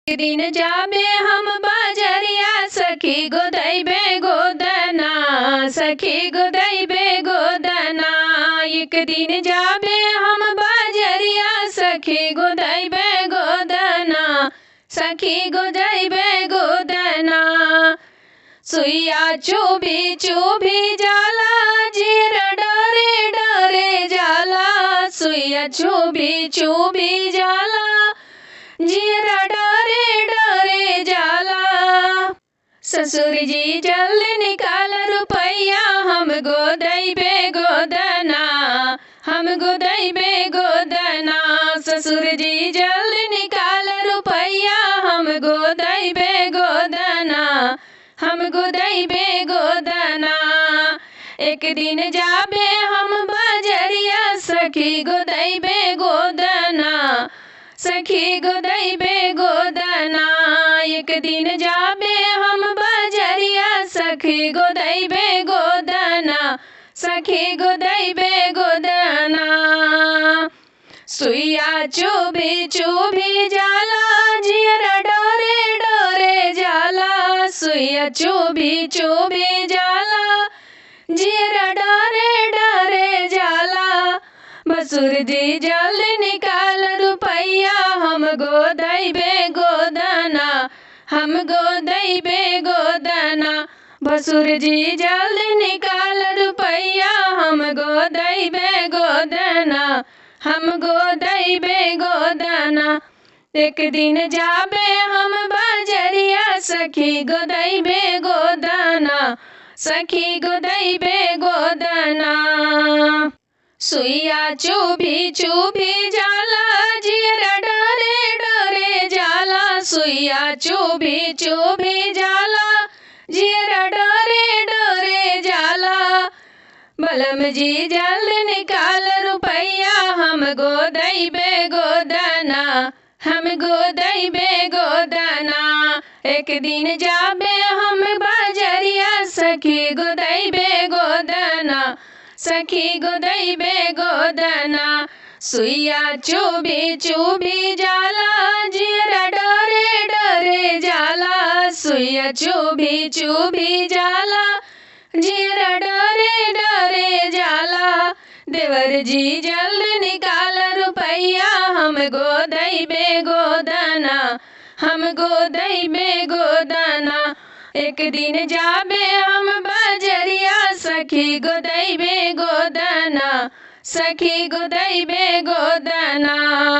दिन जाबे हम बाजरिया सखी गोदैबे गोदना, सखी गोदैबे गोदना। एक दिन जाबे हम बाजरिया सखी गोदैबे गोदना, सखी गोदैबे गोदना। सुइया चुभी चुभी जाला जीरा डरे डरे जाला, सुइया चुभी चुभी जाला जीरा डरे डरे जाला। ससुर जी जल्दी निकाल रुपैया हम गोदैबे गोदना, हम गोदैबे गोदना। ससुर जी जल्दी निकाल रुपैया हम गोदैबे गोदना, हम गोदैबे गोदना। एक दिन जाबे हम बाजरिया सखी गोदैबे गोदना, सखी गोदैबे गोदना। एक दिन जाबे हम बाजरिया सखी गोदैबे गोदना, सखी गोदैबे गोदना। सुइया चुभी चुभी जाला जीरा डरे डरे जाला, सुइया चुभी चुभी जाला जीरा डरे डरे जाला। भसुर जी जल्दी निकाल रुपैया हम गोदैबे गोदना, हम गोदैबे गोदना। भसुर जी जल्दी निकाल रुपैया हम गोदैबे गोदना, हम गोदैबे गोदना। एक दिन जाबे हम बाजरिया सखी गोदैबे गोदना, सखी गोदैबे गोदना। सुइया चुभी चुभी जाला जीरा डरे डरे जाला, सुइया चुभी चुभी जाला जीरा डरे डरे जाला। बलम जी जल्दी निकाल रुपैया हम गोदैबे गोदना, हम गोदैबे गोदना। एक दिन जाबे हम बाजरिया सखी गोदैबे गोदना, सखी गोदैबे गोदना। सुइया चुभी चुभी जाला जीरा डरे डरे जाला, सुइया चुभी चुभी जाला जीरा डरे डरे जाला। देवर जी जल्दी निकाल रुपैया हम गोदैबे गोदना, हम गोदैबे गोदना। एक दिन जाबे हम बाजरिया सखी गोदैबे गोदना, सखी गोदैबे गोदना।